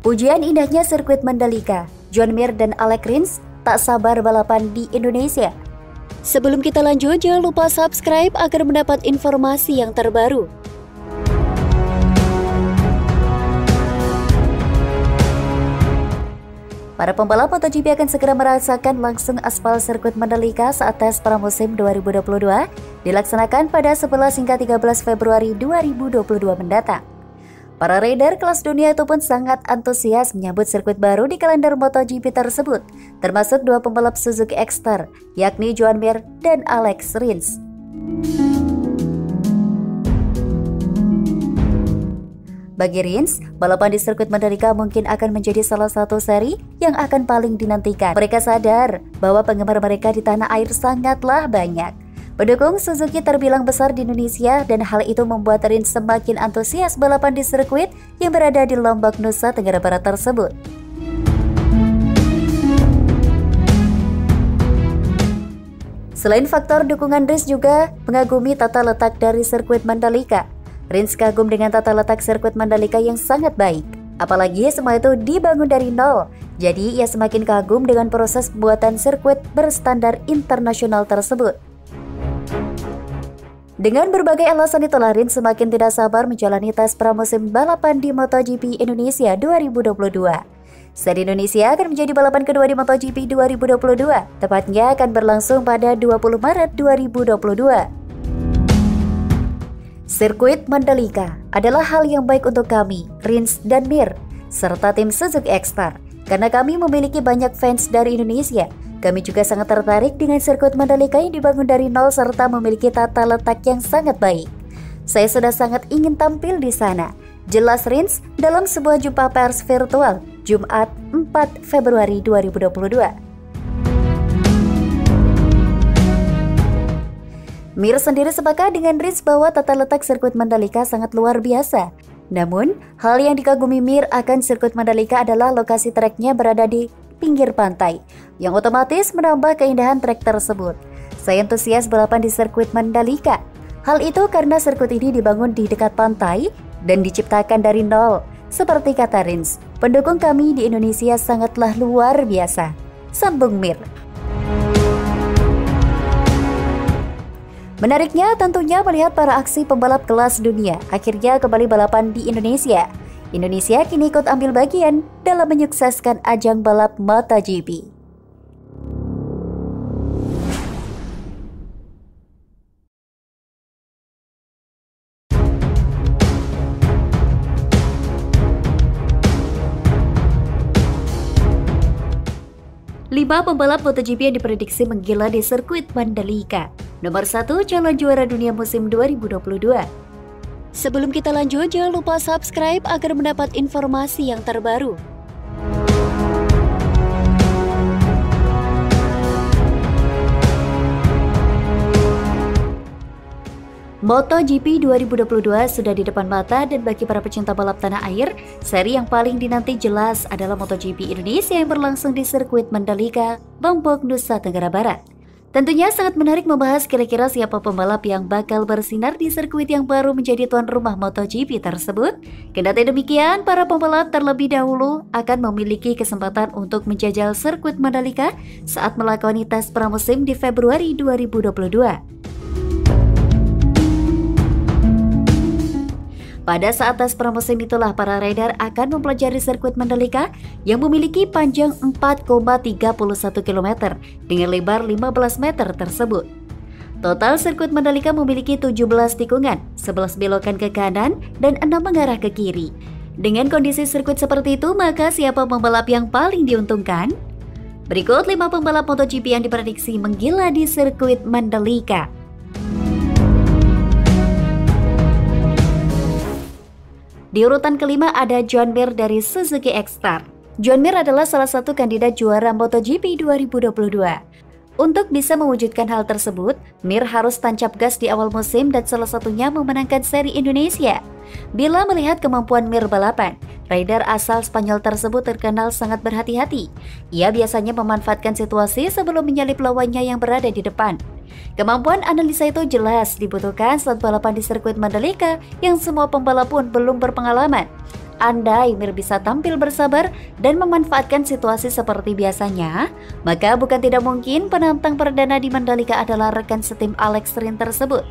Pujian indahnya sirkuit Mandalika, John Mir dan Alex Rins tak sabar balapan di Indonesia. Sebelum kita lanjut, jangan lupa subscribe agar mendapat informasi yang terbaru. Para pembalap MotoGP akan segera merasakan langsung aspal sirkuit Mandalika saat tes pramusim 2022 dilaksanakan pada 11 hingga 13 Februari 2022 mendatang. Para rider kelas dunia itu pun sangat antusias menyambut sirkuit baru di kalender MotoGP tersebut, termasuk dua pembalap Suzuki X-Star, yakni John Mir dan Alex Rins. Bagi Rins, balapan di sirkuit Mandalika mungkin akan menjadi salah satu seri yang akan paling dinantikan. Mereka sadar bahwa penggemar mereka di tanah air sangatlah banyak. Pendukung Suzuki terbilang besar di Indonesia dan hal itu membuat Rins semakin antusias balapan di sirkuit yang berada di Lombok, Nusa Tenggara Barat tersebut. Selain faktor dukungan, Rins juga mengagumi tata letak dari sirkuit Mandalika. Rins kagum dengan tata letak sirkuit Mandalika yang sangat baik. Apalagi semua itu dibangun dari nol. Jadi ia semakin kagum dengan proses pembuatan sirkuit berstandar internasional tersebut. Dengan berbagai alasan itulah Rins semakin tidak sabar menjalani tes pramusim balapan di MotoGP Indonesia 2022. Seri Indonesia akan menjadi balapan kedua di MotoGP 2022, tepatnya akan berlangsung pada 20 Maret 2022. Sirkuit Mandalika adalah hal yang baik untuk kami, Rins dan Mir, serta tim Suzuki X-Star, karena kami memiliki banyak fans dari Indonesia. Kami juga sangat tertarik dengan sirkuit Mandalika yang dibangun dari nol serta memiliki tata letak yang sangat baik. Saya sudah sangat ingin tampil di sana, jelas Rins dalam sebuah jumpa pers virtual Jumat 4 Februari 2022. Mir sendiri sepakat dengan Rins bahwa tata letak sirkuit Mandalika sangat luar biasa. Namun, hal yang dikagumi Mir akan sirkuit Mandalika adalah lokasi treknya berada di pinggir pantai, yang otomatis menambah keindahan trek tersebut. Saya antusias balapan di sirkuit Mandalika. Hal itu karena sirkuit ini dibangun di dekat pantai dan diciptakan dari nol. Seperti kata Rins, pendukung kami di Indonesia sangatlah luar biasa, sambung Mir. Menariknya tentunya melihat para aksi pembalap kelas dunia akhirnya kembali balapan di Indonesia. Indonesia kini ikut ambil bagian dalam menyukseskan ajang balap MotoGP. Lima pembalap MotoGP yang diprediksi menggila di sirkuit Mandalika. Nomor 1, calon juara dunia musim 2022. Sebelum kita lanjut, jangan lupa subscribe agar mendapat informasi yang terbaru. MotoGP 2022 sudah di depan mata dan bagi para pecinta balap tanah air, seri yang paling dinanti jelas adalah MotoGP Indonesia yang berlangsung di sirkuit Mandalika, Lombok, Nusa Tenggara Barat. Tentunya sangat menarik membahas kira-kira siapa pembalap yang bakal bersinar di sirkuit yang baru menjadi tuan rumah MotoGP tersebut. Kendati demikian, para pembalap terlebih dahulu akan memiliki kesempatan untuk menjajal sirkuit Mandalika saat melakoni tes pramusim di Februari 2022. Pada saat tes pramusim itulah para rider akan mempelajari sirkuit Mandalika yang memiliki panjang 4,31 km dengan lebar 15 meter tersebut. Total sirkuit Mandalika memiliki 17 tikungan, 11 belokan ke kanan, dan 6 mengarah ke kiri. Dengan kondisi sirkuit seperti itu, maka siapa pembalap yang paling diuntungkan? Berikut 5 pembalap MotoGP yang diprediksi menggila di sirkuit Mandalika. Di urutan kelima ada John Mir dari Suzuki X-Star. John Mir adalah salah satu kandidat juara MotoGP 2022. Untuk bisa mewujudkan hal tersebut, Mir harus tancap gas di awal musim dan salah satunya memenangkan seri Indonesia. Bila melihat kemampuan Mir balapan, rider asal Spanyol tersebut terkenal sangat berhati-hati. Ia biasanya memanfaatkan situasi sebelum menyalip lawannya yang berada di depan. Kemampuan analisa itu jelas dibutuhkan saat balapan di sirkuit Mandalika yang semua pembalap pun belum berpengalaman. Andai Mir bisa tampil bersabar dan memanfaatkan situasi seperti biasanya, maka bukan tidak mungkin penantang perdana di Mandalika adalah rekan setim Alex Rin tersebut.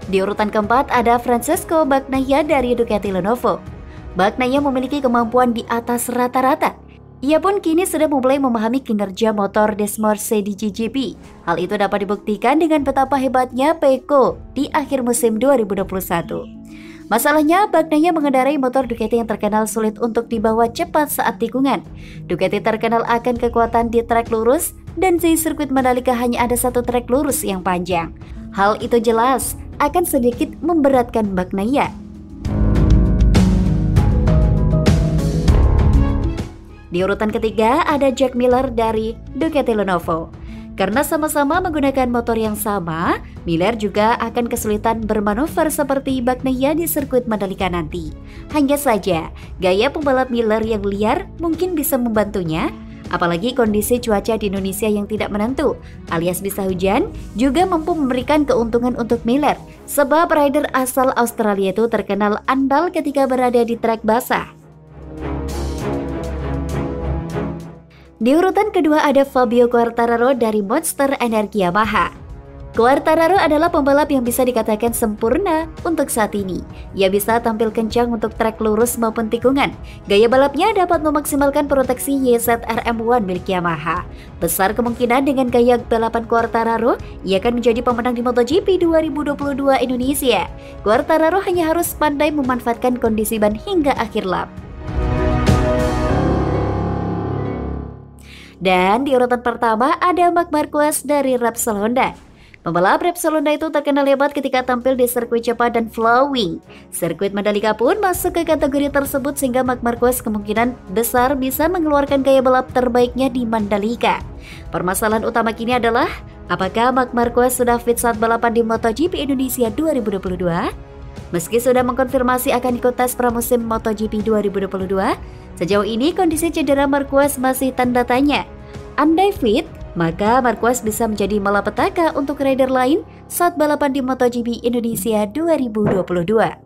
Di urutan keempat ada Francesco Bagnaia dari Ducati Lenovo. Bagnaia memiliki kemampuan di atas rata-rata. Ia pun kini sudah mulai memahami kinerja motor Desmorse di GGP. Hal itu dapat dibuktikan dengan betapa hebatnya Pecco di akhir musim 2021. Masalahnya, Bagnaia mengendarai motor Ducati yang terkenal sulit untuk dibawa cepat saat tikungan. Ducati terkenal akan kekuatan di trek lurus, dan di sirkuit Mandalika hanya ada satu trek lurus yang panjang. Hal itu jelas akan sedikit memberatkan Bagnaia. Di urutan ketiga ada Jack Miller dari Ducati Lenovo. Karena sama-sama menggunakan motor yang sama, Miller juga akan kesulitan bermanuver seperti Bagnaia di sirkuit Mandalika nanti. Hanya saja, gaya pembalap Miller yang liar mungkin bisa membantunya. Apalagi kondisi cuaca di Indonesia yang tidak menentu, alias bisa hujan, juga mampu memberikan keuntungan untuk Miller. Sebab rider asal Australia itu terkenal andal ketika berada di trek basah. Di urutan kedua ada Fabio Quartararo dari Monster Energi Yamaha. Quartararo adalah pembalap yang bisa dikatakan sempurna untuk saat ini. Ia bisa tampil kencang untuk trek lurus maupun tikungan. Gaya balapnya dapat memaksimalkan proteksi YZR-M1 milik Yamaha. Besar kemungkinan dengan gaya balapan Quartararo, ia akan menjadi pemenang di MotoGP 2022 Indonesia. Quartararo hanya harus pandai memanfaatkan kondisi ban hingga akhir lap. Dan di urutan pertama ada Marc Marquez dari Repsol Honda. Pembalap Repsol Honda itu terkenal hebat ketika tampil di sirkuit cepat dan flowing. Sirkuit Mandalika pun masuk ke kategori tersebut sehingga Marc Marquez kemungkinan besar bisa mengeluarkan gaya balap terbaiknya di Mandalika. Permasalahan utama kini adalah, apakah Marc Marquez sudah fit saat balapan di MotoGP Indonesia 2022? Meski sudah mengkonfirmasi akan ikut tes pramusim MotoGP 2022, sejauh ini kondisi cedera Marquez masih tanda tanya. Andai fit, maka Marquez bisa menjadi malapetaka untuk rider lain saat balapan di MotoGP Indonesia 2022.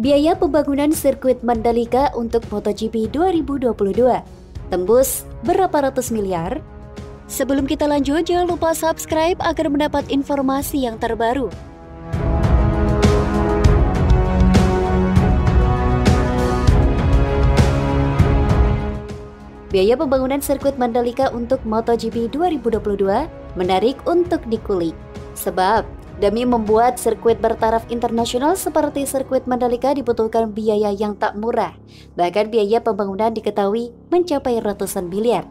Biaya pembangunan sirkuit Mandalika untuk MotoGP 2022 tembus berapa ratus miliar? Sebelum kita lanjut, jangan lupa subscribe agar mendapat informasi yang terbaru. Biaya pembangunan sirkuit Mandalika untuk MotoGP 2022 menarik untuk dikulik. Sebab, demi membuat sirkuit bertaraf internasional seperti sirkuit Mandalika dibutuhkan biaya yang tak murah. Bahkan biaya pembangunan diketahui mencapai ratusan miliar.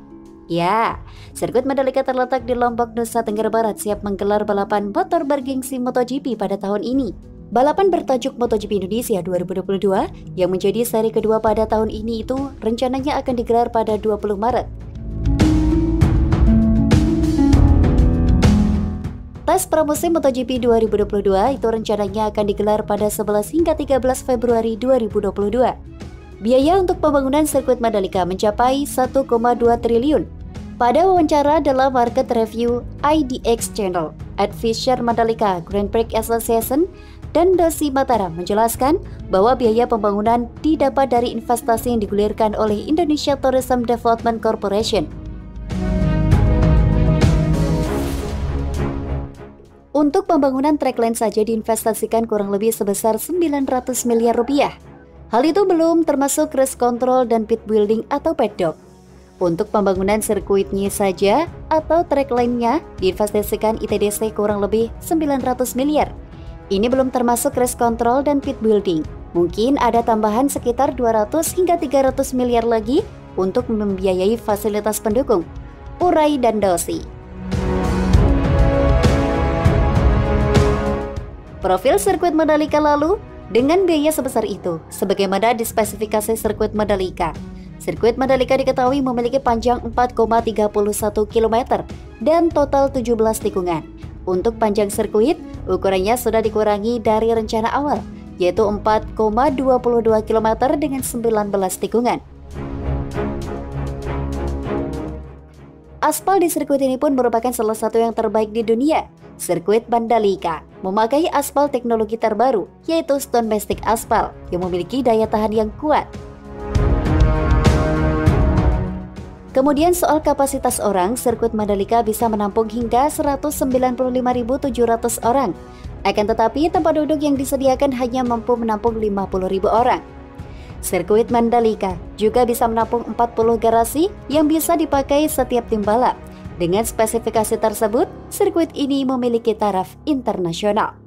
Ya, sirkuit Mandalika terletak di Lombok, Nusa Tenggara Barat siap menggelar balapan motor bergengsi MotoGP pada tahun ini. Balapan bertajuk MotoGP Indonesia 2022 yang menjadi seri kedua pada tahun ini itu rencananya akan digelar pada 20 Maret. Tes pramusim MotoGP 2022 itu rencananya akan digelar pada 11 hingga 13 Februari 2022. Biaya untuk pembangunan sirkuit Mandalika mencapai 1,2 triliun. Pada wawancara dalam market review IDX Channel, Ed Fisher Mandalika Grand Prix Association dan Dosi Mataram menjelaskan bahwa biaya pembangunan didapat dari investasi yang digulirkan oleh Indonesia Tourism Development Corporation. Untuk pembangunan trackline saja diinvestasikan kurang lebih sebesar 900 miliar rupiah. Hal itu belum termasuk race control dan pit building atau paddock. Untuk pembangunan sirkuitnya saja atau trackline-nya diinvestasikan ITDC kurang lebih 900 miliar. Ini belum termasuk race control dan pit building. Mungkin ada tambahan sekitar 200 hingga 300 miliar lagi untuk membiayai fasilitas pendukung, urai dan dosi. Profil sirkuit Mandalika lalu dengan biaya sebesar itu, sebagaimana di spesifikasi sirkuit Mandalika. Sirkuit Mandalika diketahui memiliki panjang 4,31 km dan total 17 tikungan. Untuk panjang sirkuit, ukurannya sudah dikurangi dari rencana awal. yaitu 4,22 km dengan 19 tikungan. Aspal di sirkuit ini pun merupakan salah satu yang terbaik di dunia. Sirkuit Mandalika memakai aspal teknologi terbaru, yaitu Stone Mastic Aspal yang memiliki daya tahan yang kuat. Kemudian soal kapasitas orang, sirkuit Mandalika bisa menampung hingga 195.700 orang. Akan tetapi tempat duduk yang disediakan hanya mampu menampung 50.000 orang. Sirkuit Mandalika juga bisa menampung 40 garasi yang bisa dipakai setiap tim balap. Dengan spesifikasi tersebut, sirkuit ini memiliki taraf internasional.